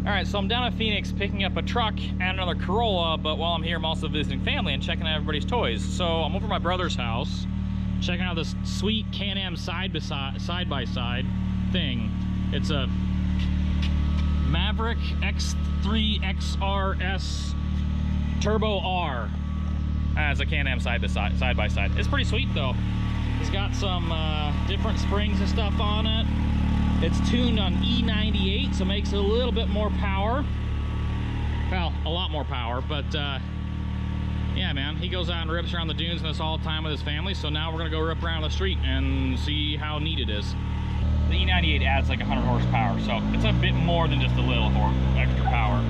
All right, so I'm down at Phoenix picking up a truck and another Corolla, but while I'm here, I'm also visiting family and checking out everybody's toys. So I'm over at my brother's house, checking out this sweet Can-Am side-by-side thing. It's a Maverick X3 XRS Turbo R as a Can-Am side-by-side. It's pretty sweet though. It's got some different springs and stuff on it. It's tuned on E86, so it makes a little bit more power. Well, a lot more power, but yeah, man, he goes out and rips around the dunes and this all the time with his family, so now we're gonna go rip around the street and see how neat it is. The E98 adds like 100 horsepower, so it's a bit more than just a little extra power.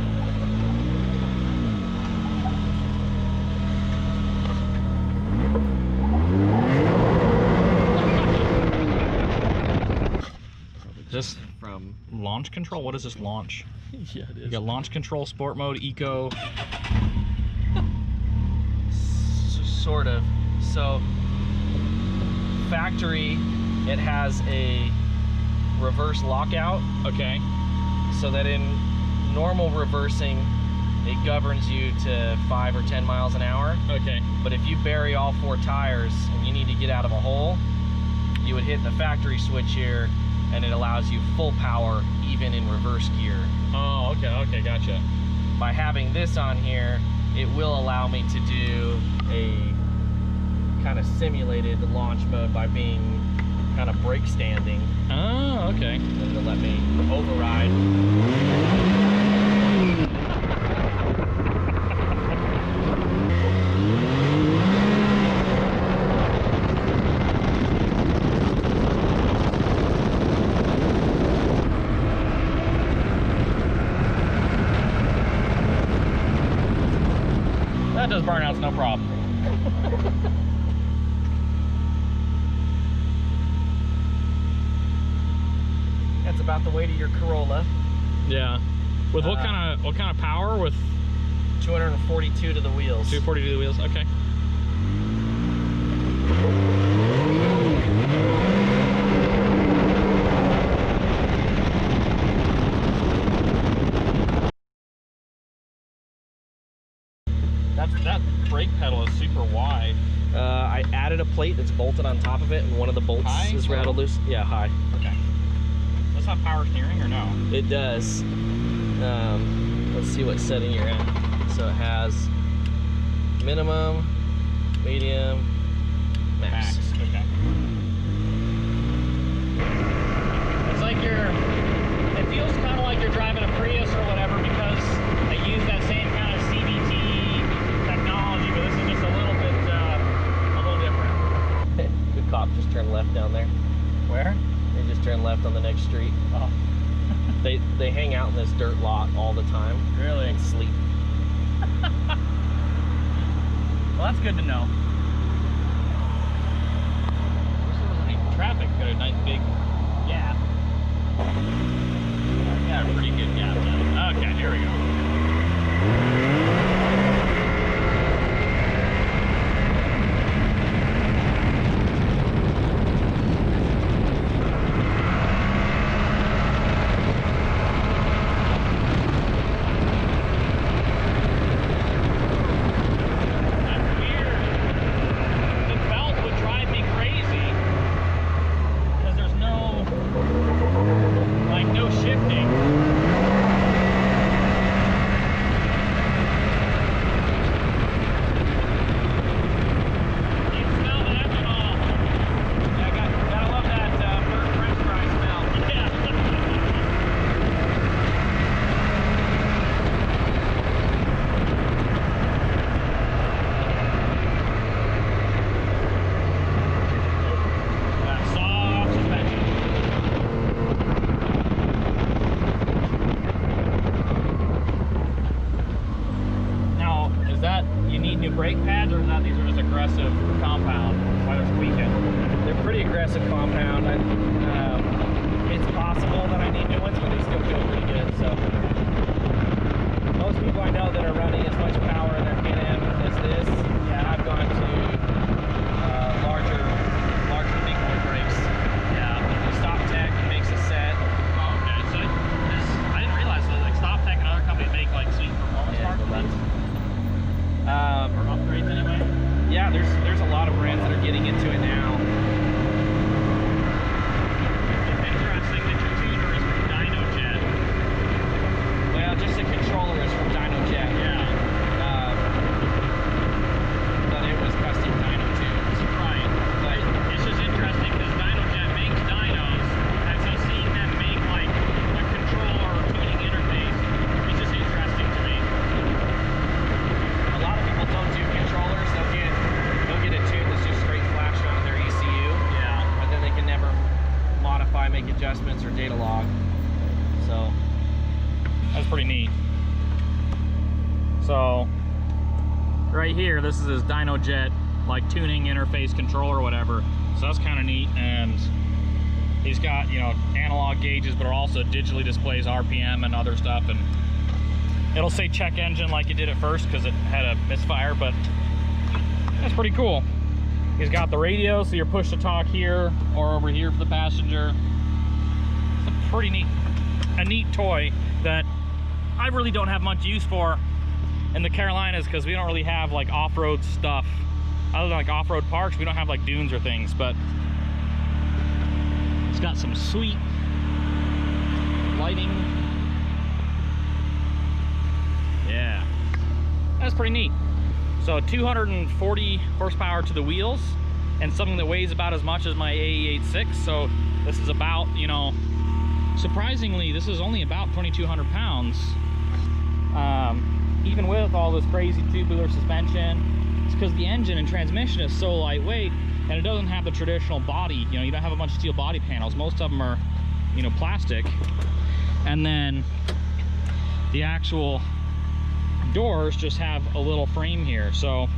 This from launch control? What is this launch? Yeah, it is. You got launch control, sport mode, eco. Sort of. So, factory, it has a reverse lockout. Okay. So that in normal reversing, it governs you to 5 or 10 miles an hour. Okay. But if you bury all 4 tires and you need to get out of a hole, you would hit the factory switch here, and it allows you full power even in reverse gear. Oh, okay, gotcha. By having this on here, it will allow me to do a kind of simulated launch mode by being kind of brake standing. Oh, okay. And it'll let me override. That does burnouts, no problem. That's about the weight of your Corolla. Yeah. With what kind of power? With 242 to the wheels. 242 to the wheels. Okay. That brake pedal is super wide. I added a plate that's bolted on top of it, and one of the bolts is rattled loose. Yeah, high. Okay. Does this have power steering or no? It does. Let's see what setting you're at. So it has minimum, medium, max. Okay. It's like it feels kind of like you're driving a Prius or whatever, because they use that same kind of CVT technology, but this is just a little different. Good cop just turned left down there. Where? They just turned left on the next street. Oh. They hang out in this dirt lot all the time. Really? And sleep. Well, that's good to know. Wish there wasn't any traffic. Got a nice big gap. Yeah, pretty good gap now. Okay, here we go. Brake pads, or is that these are just aggressive compound? Why they're squeaking? They're pretty aggressive compound. It's possible that I need new ones, but they still feel pretty good. So most people I know that are running as much power in their Can-Am as this, yeah, I've gone to larger big boy brakes. Yeah, Stop Tech makes a set. Oh, okay. So I didn't realize that. Like Stop Tech That's pretty neat. So right here, this is his DynoJet like tuning interface controller or whatever. So that's kind of neat. And he's got, you know, analog gauges, but it also digitally displays RPM and other stuff. And it'll say check engine like it did at first because it had a misfire, but that's pretty cool. He's got the radio, so you're push to talk here or over here for the passenger. It's a pretty neat, neat toy that I really don't have much use for in the Carolinas because we don't really have like off-road stuff. Other than like off-road parks, we don't have like dunes or things, but it's got some sweet lighting. Yeah, that's pretty neat. So 240 horsepower to the wheels and something that weighs about as much as my AE86. So this is about, you know, surprisingly, this is only about 2,200 pounds. Even with all this crazy tubular suspension, it's because the engine and transmission is so lightweight and it doesn't have the traditional body. You know, you don't have a bunch of steel body panels. Most of them are, you know, plastic. And then the actual doors just have a little frame here. So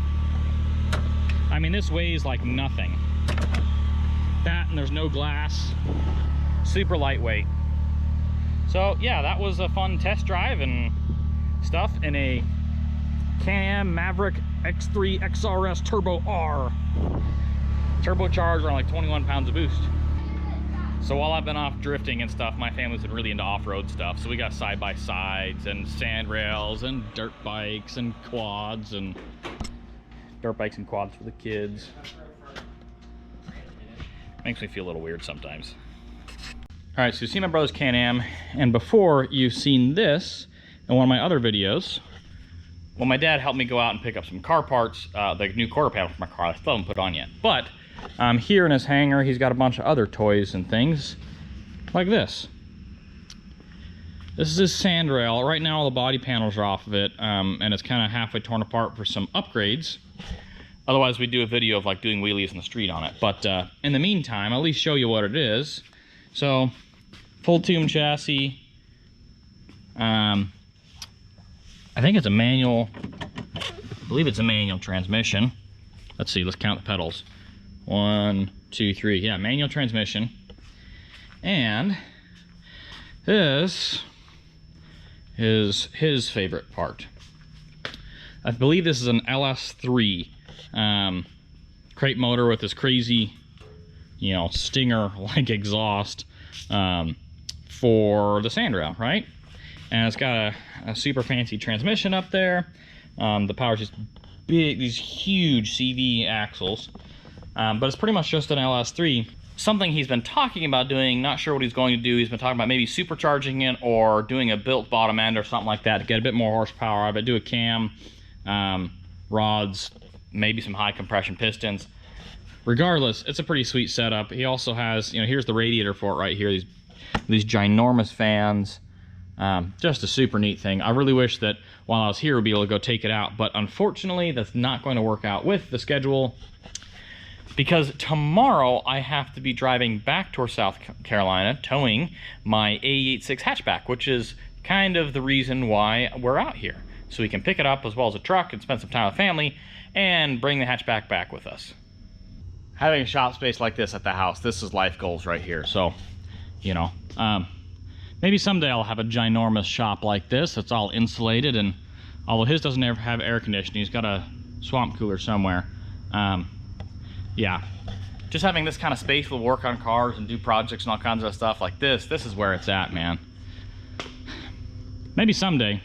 I mean, this weighs like nothing. That, and there's no glass. Super lightweight. So yeah, that was a fun test drive and stuff in a Can-Am Maverick X3 XRS Turbo R. Turbocharged on like 21 pounds of boost. So while I've been off drifting and stuff, my family's been really into off-road stuff. So we got side-by-sides and Sandrails and dirt bikes and quads and dirt bikes and quads for the kids. Makes me feel a little weird sometimes. All right, so you've seen my brother's Can-Am, and before you've seen this in one of my other videos. Well, my dad helped me go out and pick up some car parts, the new quarter panel for my car. I still haven't put on yet, but here in his hangar, he's got a bunch of other toys and things like this. This is his Sandrail. Right now, all the body panels are off of it, and it's kind of halfway torn apart for some upgrades. Otherwise, we'd do a video of like doing wheelies in the street on it. But in the meantime, I'll at least show you what it is. So, full tube chassis. I think it's a manual. I believe it's a manual transmission. Let's see. Let's count the pedals. 1, 2, 3. Yeah, manual transmission. And this is his favorite part. I believe this is an LS3 crate motor with this crazy, you know, stinger-like exhaust for the Sandrail, right? And it's got a super fancy transmission up there. The power's just big, these huge CV axles. But it's pretty much just an LS3. Something he's been talking about doing, not sure what he's going to do. He's been talking about maybe supercharging it or doing a built bottom end or something like that to get a bit more horsepower out of it. Do a cam, rods, maybe some high compression pistons. Regardless, it's a pretty sweet setup. He also has, you know, here's the radiator for it right here. These ginormous fans. Just a super neat thing. I really wish that while I was here, we'd be able to go take it out, but unfortunately, that's not going to work out with the schedule because tomorrow I have to be driving back towards South Carolina, towing my AE86 hatchback, which is kind of the reason why we're out here. So we can pick it up as well as a truck and spend some time with family and bring the hatchback back with us. Having a shop space like this at the house, this is life goals right here. So, you know, maybe someday I'll have a ginormous shop like this that's all insulated, and although his doesn't ever have air conditioning, he's got a swamp cooler somewhere. Yeah, just having this kind of space will work on cars and do projects and all kinds of stuff like this. This is where it's at, man. Maybe someday.